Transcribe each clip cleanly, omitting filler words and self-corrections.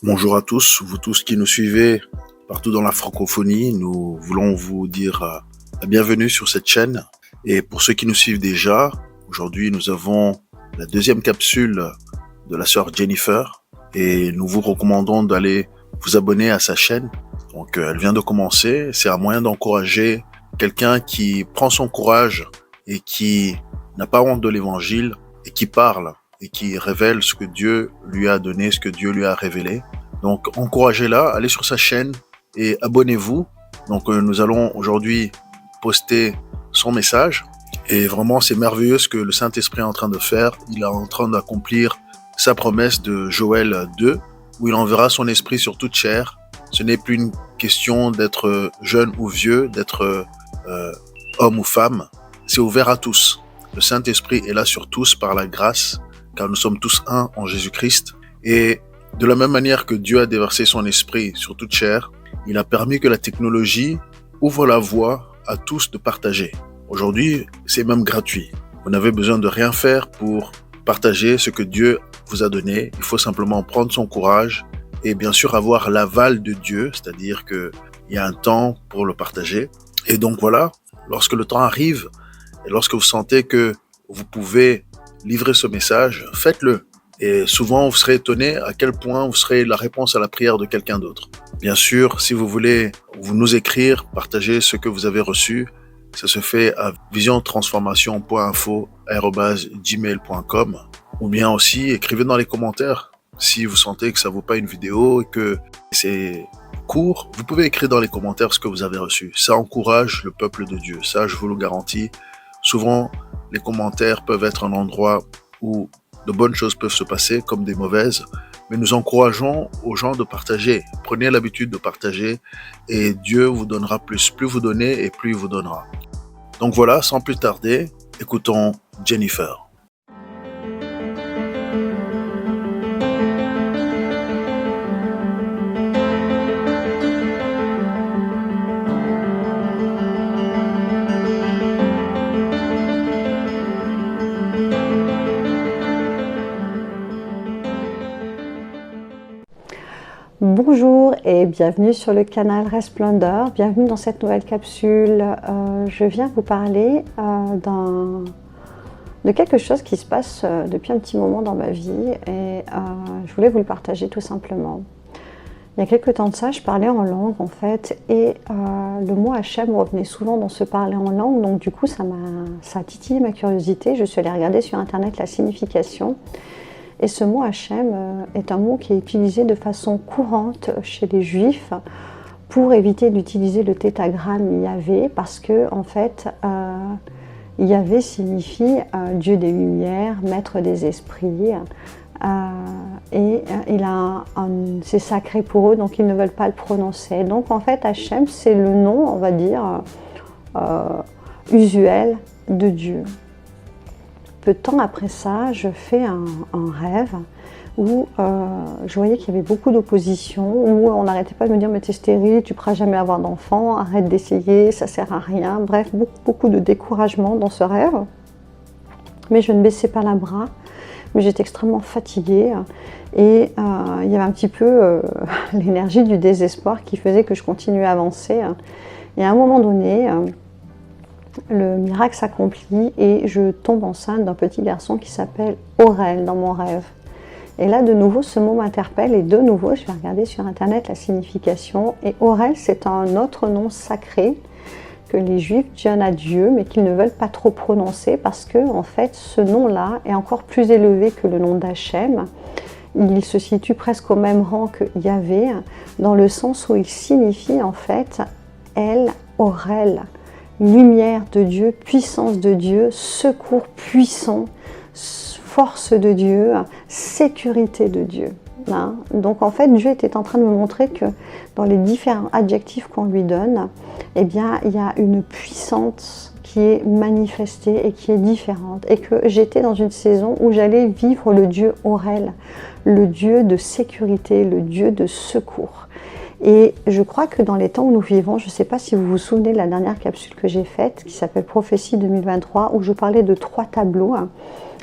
Bonjour à tous, vous tous qui nous suivez partout dans la francophonie. Nous voulons vous dire la bienvenue sur cette chaîne. Et pour ceux qui nous suivent déjà, aujourd'hui nous avons la deuxième capsule de la sœur Jennifer et nous vous recommandons d'aller vous abonner à sa chaîne. Donc elle vient de commencer, c'est un moyen d'encourager quelqu'un qui prend son courage et qui n'a pas honte de l'évangile et qui parle et qui révèle ce que Dieu lui a donné, ce que Dieu lui a révélé. Donc encouragez-la, allez sur sa chaîne et abonnez-vous. Donc nous allons aujourd'hui poster son message et vraiment c'est merveilleux ce que le Saint-Esprit est en train de faire. Il est en train d'accomplir sa promesse de Joël 2 où il enverra son esprit sur toute chair. Ce n'est plus une question d'être jeune ou vieux, d'être homme ou femme. C'est ouvert à tous. Le Saint-Esprit est là sur tous par la grâce, car nous sommes tous un en Jésus-Christ. Et de la même manière que Dieu a déversé son esprit sur toute chair, il a permis que la technologie ouvre la voie à tous de partager. Aujourd'hui, c'est même gratuit. Vous n'avez besoin de rien faire pour partager ce que Dieu vous a donné. Il faut simplement prendre son courage et bien sûr avoir l'aval de Dieu, c'est-à-dire qu'il y a un temps pour le partager. Et donc voilà, lorsque le temps arrive et lorsque vous sentez que vous pouvez livrer ce message, faites-le. Et souvent, vous serez étonné à quel point vous serez la réponse à la prière de quelqu'un d'autre. Bien sûr, si vous voulez nous écrire, partager ce que vous avez reçu, ça se fait à visiontransformation.info@gmail.com ou bien aussi écrivez dans les commentaires. Si vous sentez que ça vaut pas une vidéo et que c'est court, vous pouvez écrire dans les commentaires ce que vous avez reçu. Ça encourage le peuple de Dieu. Ça, je vous le garantis. Souvent, les commentaires peuvent être un endroit où de bonnes choses peuvent se passer comme des mauvaises, mais nous encourageons aux gens de partager. Prenez l'habitude de partager et Dieu vous donnera plus. Plus vous donnez et plus il vous donnera. Donc voilà, sans plus tarder, écoutons Jennifer. Bonjour et bienvenue sur le canal Resplendeur, bienvenue dans cette nouvelle capsule. Je viens vous parler de quelque chose qui se passe depuis un petit moment dans ma vie et je voulais vous le partager tout simplement. Il y a quelques temps de ça, je parlais en langue en fait et le mot Hachem revenait souvent dans ce parler en langue, donc du coup ça a titillé ma curiosité. Je suis allée regarder sur internet la signification. Et ce mot Hachem est un mot qui est utilisé de façon courante chez les Juifs pour éviter d'utiliser le tétragramme Yahvé parce que en fait Yahvé signifie Dieu des lumières, maître des esprits et c'est sacré pour eux donc ils ne veulent pas le prononcer. Donc en fait Hachem c'est le nom on va dire usuel de Dieu. Peu de temps après ça, je fais un rêve où je voyais qu'il y avait beaucoup d'opposition, où on n'arrêtait pas de me dire « mais t'es stérile, tu ne pourras jamais avoir d'enfant, arrête d'essayer, ça ne sert à rien ». Bref, beaucoup de découragement dans ce rêve. Mais je ne baissais pas la bras, mais j'étais extrêmement fatiguée et il y avait un petit peu l'énergie du désespoir qui faisait que je continuais à avancer. Et à un moment donné, le miracle s'accomplit et je tombe enceinte d'un petit garçon qui s'appelle Aurel dans mon rêve. Et là, de nouveau, ce mot m'interpelle et de nouveau, je vais regarder sur internet la signification. Et Aurel, c'est un autre nom sacré que les Juifs donnent à Dieu, mais qu'ils ne veulent pas trop prononcer parce que, en fait, ce nom-là est encore plus élevé que le nom d'Hachem. Il se situe presque au même rang que Yahvé, dans le sens où il signifie, en fait, El Aurel. Lumière de Dieu, puissance de Dieu, secours puissant, force de Dieu, sécurité de Dieu. Hein? Donc en fait, Dieu était en train de me montrer que dans les différents adjectifs qu'on lui donne, eh bien, il y a une puissance qui est manifestée et qui est différente. Et que j'étais dans une saison où j'allais vivre le Dieu Aurel, le Dieu de sécurité, le Dieu de secours. Et je crois que dans les temps où nous vivons, je ne sais pas si vous vous souvenez de la dernière capsule que j'ai faite, qui s'appelle Prophétie 2023, où je parlais de 3 tableaux.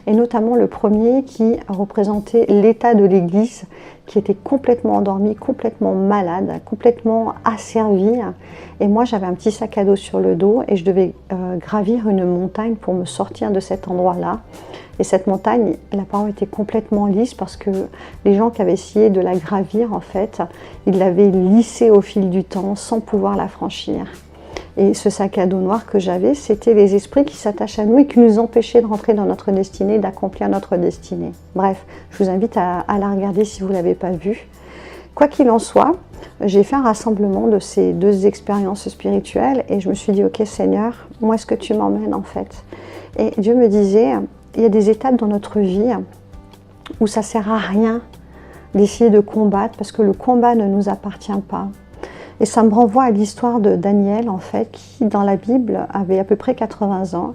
et notamment le premier qui représentait l'état de l'Église, qui était complètement endormi, complètement malade, complètement asservi. Et moi, j'avais un petit sac à dos sur le dos et je devais gravir une montagne pour me sortir de cet endroit-là. Et cette montagne, la paroi était complètement lisse parce que les gens qui avaient essayé de la gravir, en fait, ils l'avaient lissée au fil du temps sans pouvoir la franchir. Et ce sac à dos noir que j'avais, c'était les esprits qui s'attachent à nous et qui nous empêchaient de rentrer dans notre destinée, d'accomplir notre destinée. Bref, je vous invite à la regarder si vous ne l'avez pas vue. Quoi qu'il en soit, j'ai fait un rassemblement de ces deux expériences spirituelles et je me suis dit, ok Seigneur, où est-ce que tu m'emmènes en fait? Et Dieu me disait, il y a des étapes dans notre vie où ça ne sert à rien d'essayer de combattre parce que le combat ne nous appartient pas. Et ça me renvoie à l'histoire de Daniel, en fait, qui, dans la Bible, avait à peu près 80 ans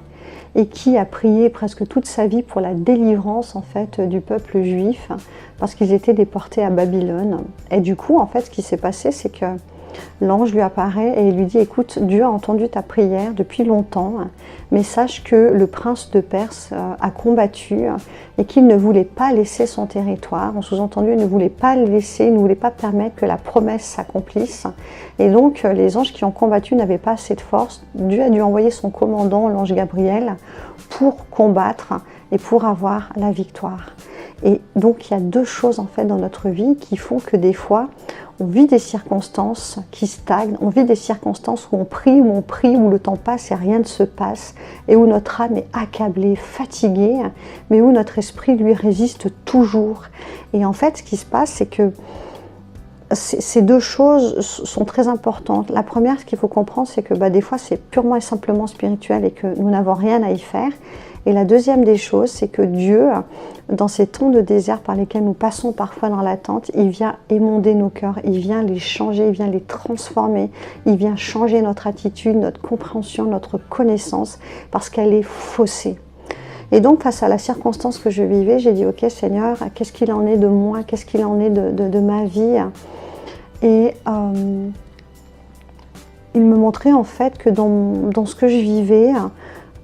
et qui a prié presque toute sa vie pour la délivrance, en fait, du peuple juif parce qu'ils étaient déportés à Babylone. Et du coup, en fait, ce qui s'est passé, c'est que l'ange lui apparaît et il lui dit « Écoute, Dieu a entendu ta prière depuis longtemps, mais sache que le prince de Perse a combattu et qu'il ne voulait pas laisser son territoire. » En sous-entendu, il ne voulait pas le laisser, il ne voulait pas permettre que la promesse s'accomplisse. Et donc, les anges qui ont combattu n'avaient pas assez de force. Dieu a dû envoyer son commandant, l'ange Gabriel, pour combattre et pour avoir la victoire. Et donc, il y a deux choses en fait dans notre vie qui font que des fois, on vit des circonstances qui stagnent, on vit des circonstances où où le temps passe et rien ne se passe, et où notre âme est accablée, fatiguée, mais où notre esprit lui résiste toujours. Et en fait, ce qui se passe, c'est que ces deux choses sont très importantes. La première, ce qu'il faut comprendre, c'est que des fois, c'est purement et simplement spirituel et que nous n'avons rien à y faire. Et la deuxième des choses, c'est que Dieu, dans ces temps de désert par lesquels nous passons parfois dans l'attente, il vient émonder nos cœurs, il vient les changer, il vient les transformer, il vient changer notre attitude, notre compréhension, notre connaissance, parce qu'elle est faussée. Et donc, face à la circonstance que je vivais, j'ai dit, ok Seigneur, qu'est-ce qu'il en est de moi, qu'est-ce qu'il en est de ma vie? Et il me montrait en fait que dans ce que je vivais,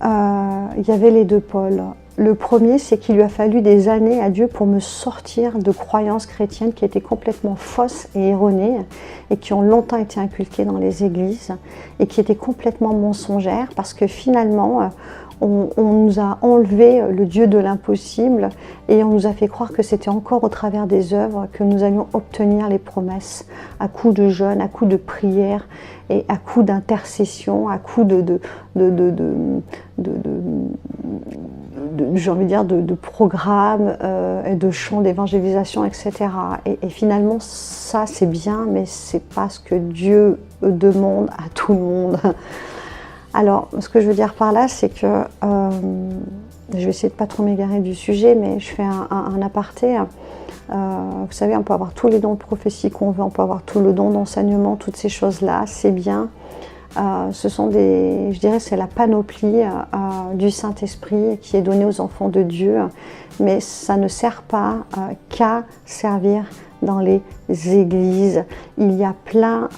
il y avait les deux pôles. Le premier, c'est qu'il lui a fallu des années à Dieu pour me sortir de croyances chrétiennes qui étaient complètement fausses et erronées et qui ont longtemps été inculquées dans les églises et qui étaient complètement mensongères parce que finalement, on nous a enlevé le Dieu de l'impossible et on nous a fait croire que c'était encore au travers des œuvres que nous allions obtenir les promesses à coup de jeûne, à coup de prière et à coup d'intercession, à coup j'ai envie de dire de programmes et de chants d'évangélisation, etc. Et finalement, ça c'est bien, mais c'est pas ce que Dieu demande à tout le monde. Alors, ce que je veux dire par là, c'est que, je vais essayer de pas trop m'égarer du sujet, mais je fais un aparté. Vous savez, on peut avoir tous les dons de prophétie qu'on veut, on peut avoir tout le don d'enseignement, toutes ces choses-là, c'est bien. Ce sont je dirais, c'est la panoplie du Saint-Esprit qui est donnée aux enfants de Dieu, mais ça ne sert pas qu'à servir dans les églises. Il y a plein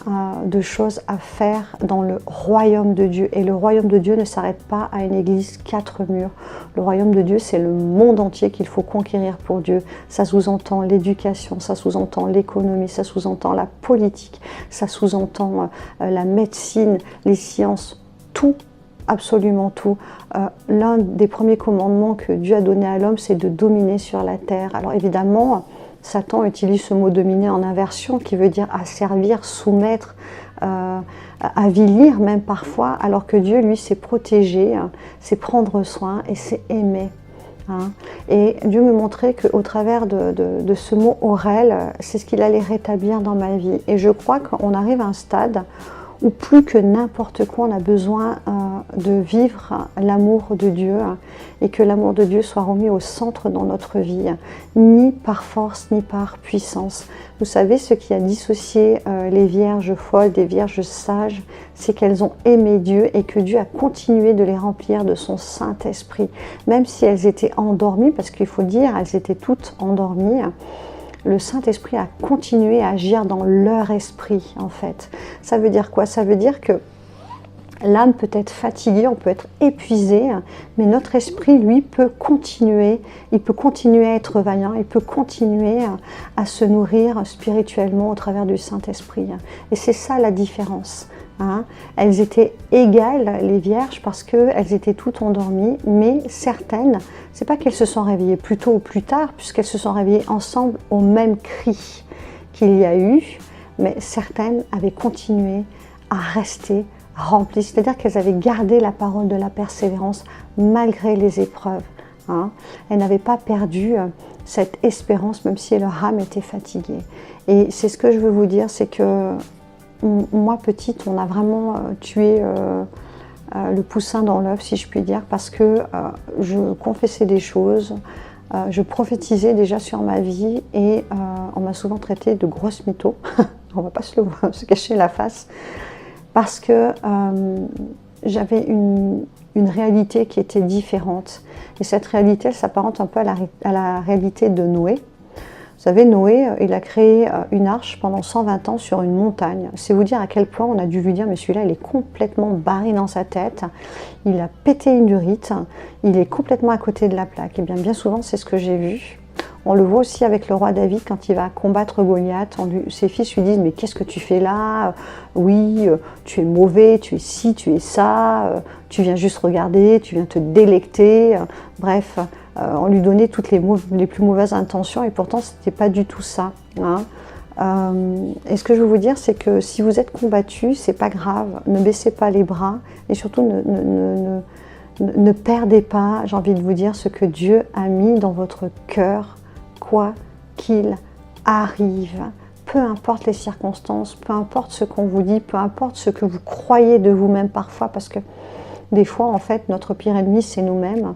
de choses à faire dans le royaume de Dieu. Et le royaume de Dieu ne s'arrête pas à une église 4 murs. Le royaume de Dieu, c'est le monde entier qu'il faut conquérir pour Dieu. Ça sous-entend l'éducation, ça sous-entend l'économie, ça sous-entend la politique, ça sous-entend la médecine, les sciences, tout. Absolument tout. L'un des premiers commandements que Dieu a donné à l'homme, c'est de dominer sur la terre. Alors évidemment, Satan utilise ce mot dominer en inversion qui veut dire asservir, soumettre, avilir même parfois, alors que Dieu, lui, c'est protéger, c'est prendre soin et c'est aimer. Et Dieu me montrait qu'au travers de ce mot Orel, c'est ce qu'il allait rétablir dans ma vie. Et je crois qu'on arrive à un stade où plus que n'importe quoi, on a besoin de vivre l'amour de Dieu et que l'amour de Dieu soit remis au centre dans notre vie, ni par force, ni par puissance. Vous savez, ce qui a dissocié les vierges folles des vierges sages, c'est qu'elles ont aimé Dieu et que Dieu a continué de les remplir de son Saint-Esprit. Même si elles étaient endormies, parce qu'il faut dire, elles étaient toutes endormies, le Saint-Esprit a continué à agir dans leur esprit, en fait. Ça veut dire quoi? Ça veut dire que L'âme peut être fatiguée, on peut être épuisé, mais notre esprit, lui, peut continuer. Il peut continuer à être vaillant, il peut continuer à se nourrir spirituellement au travers du Saint-Esprit. Et c'est ça la différence. Elles étaient égales, les vierges, parce qu'elles étaient toutes endormies, mais certaines, c'est pas qu'elles se sont réveillées plus tôt ou plus tard, puisqu'elles se sont réveillées ensemble au même cri qu'il y a eu, mais certaines avaient continué à rester remplies, c'est-à-dire qu'elles avaient gardé la parole de la persévérance malgré les épreuves. Elles n'avaient pas perdu cette espérance, même si leur âme était fatiguée. Et c'est ce que je veux vous dire, c'est que moi, petite, on a vraiment tué le poussin dans l'œuf, si je puis dire, parce que je confessais des choses, je prophétisais déjà sur ma vie et on m'a souvent traité de grosse mytho, on ne va pas se cacher la face, parce que j'avais une réalité qui était différente. Et cette réalité, elle s'apparente un peu à la réalité de Noé. Vous savez, Noé, il a créé une arche pendant 120 ans sur une montagne. C'est vous dire à quel point on a dû lui dire, mais celui-là, il est complètement barré dans sa tête, il a pété une durite, il est complètement à côté de la plaque. Et bien souvent, c'est ce que j'ai vu. On le voit aussi avec le roi David quand il va combattre Goliath. Ses fils lui disent, mais qu'est-ce que tu fais là? Oui, tu es mauvais, tu es ci, tu es ça, tu viens juste regarder, tu viens te délecter. Bref, on lui donnait toutes les plus mauvaises intentions et pourtant, ce n'était pas du tout ça. Et ce que je veux vous dire, c'est que si vous êtes combattu, c'est pas grave. Ne baissez pas les bras et surtout ne perdez pas, j'ai envie de vous dire, ce que Dieu a mis dans votre cœur, quoi qu'il arrive, peu importe les circonstances, peu importe ce qu'on vous dit, peu importe ce que vous croyez de vous-même parfois, parce que des fois, en fait, notre pire ennemi, c'est nous-mêmes.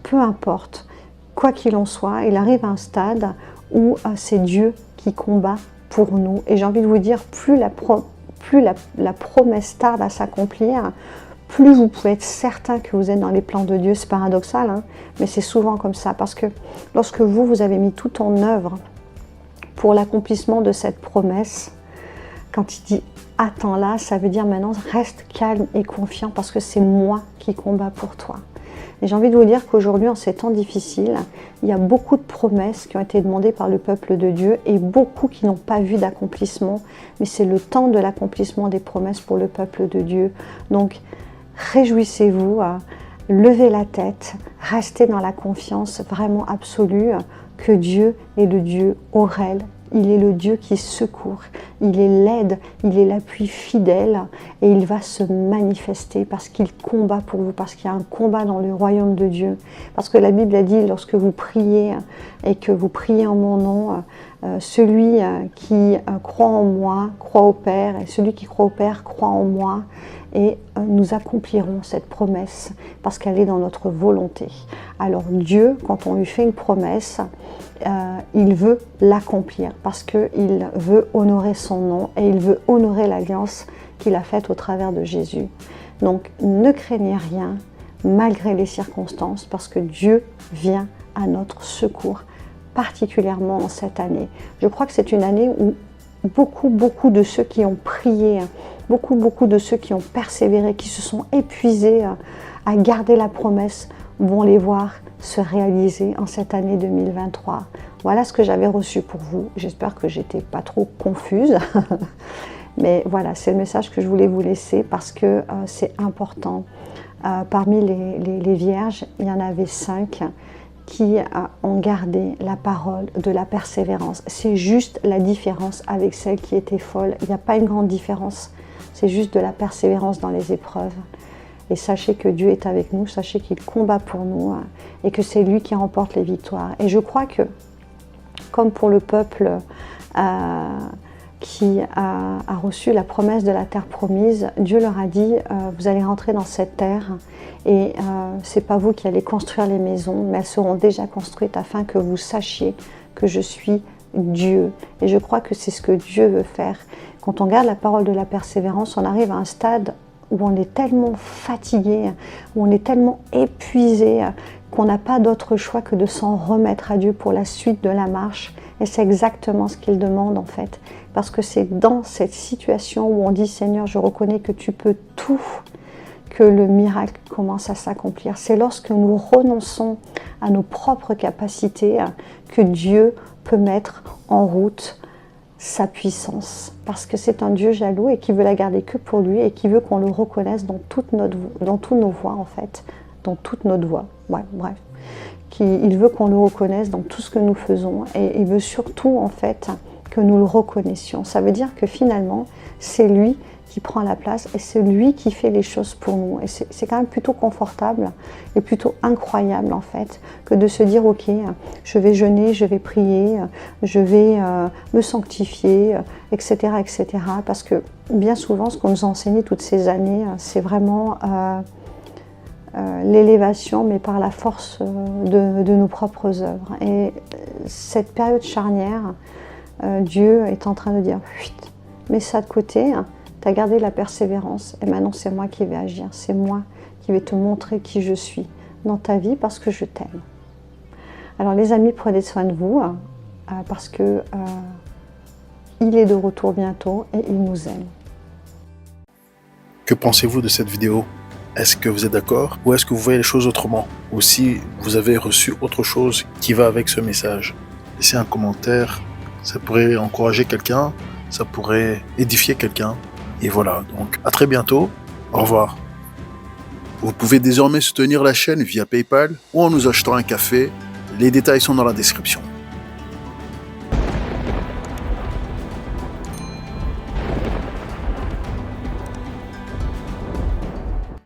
Peu importe, quoi qu'il en soit, il arrive à un stade où c'est Dieu qui combat pour nous. Et j'ai envie de vous dire, plus la promesse tarde à s'accomplir, plus vous pouvez être certain que vous êtes dans les plans de Dieu. C'est paradoxal, mais c'est souvent comme ça. Parce que lorsque vous avez mis tout en œuvre pour l'accomplissement de cette promesse, quand il dit « attends là », ça veut dire maintenant reste calme et confiant parce que c'est moi qui combats pour toi. Et j'ai envie de vous dire qu'aujourd'hui, en ces temps difficiles, il y a beaucoup de promesses qui ont été demandées par le peuple de Dieu et beaucoup qui n'ont pas vu d'accomplissement. Mais c'est le temps de l'accomplissement des promesses pour le peuple de Dieu. Donc, réjouissez-vous, levez la tête, restez dans la confiance vraiment absolue que Dieu est le Dieu Aurel. Il est le Dieu qui secourt, il est l'aide, il est l'appui fidèle et il va se manifester parce qu'il combat pour vous, parce qu'il y a un combat dans le royaume de Dieu. Parce que la Bible a dit, lorsque vous priez et que vous priez en mon nom, celui qui croit en moi, croit au Père, et celui qui croit au Père, croit en moi. Et nous accomplirons cette promesse parce qu'elle est dans notre volonté. Alors Dieu, quand on lui fait une promesse, il veut l'accomplir parce qu'il veut honorer son nom et il veut honorer l'alliance qu'il a faite au travers de Jésus. Donc ne craignez rien malgré les circonstances parce que Dieu vient à notre secours, particulièrement en cette année. Je crois que c'est une année où beaucoup de ceux qui ont prié, beaucoup de ceux qui ont persévéré, qui se sont épuisés à garder la promesse, vont les voir se réaliser en cette année 2023. Voilà ce que j'avais reçu pour vous. J'espère que j'étais pas trop confuse. Mais voilà, c'est le message que je voulais vous laisser parce que c'est important. Parmi les vierges, il y en avait 5 qui ont gardé la parole de la persévérance. C'est juste la différence avec celle qui était folle. Il n'y a pas une grande différence. C'est juste de la persévérance dans les épreuves. Et sachez que Dieu est avec nous, sachez qu'il combat pour nous et que c'est lui qui remporte les victoires. Et je crois que, comme pour le peuple qui a reçu la promesse de la terre promise, Dieu leur a dit vous allez rentrer dans cette terre et c'est pas vous qui allez construire les maisons, mais elles seront déjà construites afin que vous sachiez que je suis Dieu. Et je crois que c'est ce que Dieu veut faire. Quand on garde la parole de la persévérance, on arrive à un stade où on est tellement fatigué, où on est tellement épuisé qu'on n'a pas d'autre choix que de s'en remettre à Dieu pour la suite de la marche. Et c'est exactement ce qu'il demande en fait. Parce que c'est dans cette situation où on dit « Seigneur, je reconnais que tu peux tout ». que le miracle commence à s'accomplir. C'est lorsque nous renonçons à nos propres capacités que Dieu peut mettre en route sa puissance. Parce que c'est un Dieu jaloux et qui veut la garder que pour lui et qui veut qu'on le reconnaisse dans toutes nos voies en fait, dans toute notre voie. Ouais, bref. Il veut qu'on le reconnaisse dans tout ce que nous faisons et il veut surtout en fait que nous le reconnaissions. Ça veut dire que finalement, c'est lui qui prend la place et c'est lui qui fait les choses pour nous. Et c'est quand même plutôt confortable et plutôt incroyable en fait que de se dire ok, je vais jeûner, je vais prier, je vais me sanctifier, etc., etc. Parce que bien souvent, ce qu'on nous a enseigné toutes ces années, c'est vraiment l'élévation, mais par la force de nos propres œuvres. Et cette période charnière, Dieu est en train de dire fuite, mets ça de côté. Tu as gardé la persévérance et maintenant c'est moi qui vais agir, c'est moi qui vais te montrer qui je suis dans ta vie parce que je t'aime. Alors les amis, prenez soin de vous parce que il est de retour bientôt et il nous aime. Que pensez-vous de cette vidéo? Est-ce que vous êtes d'accord ou est-ce que vous voyez les choses autrement? Ou si vous avez reçu autre chose qui va avec ce message? Laissez un commentaire, ça pourrait encourager quelqu'un, ça pourrait édifier quelqu'un. Et voilà, donc à très bientôt, au revoir. Vous pouvez désormais soutenir la chaîne via PayPal ou en nous achetant un café, les détails sont dans la description.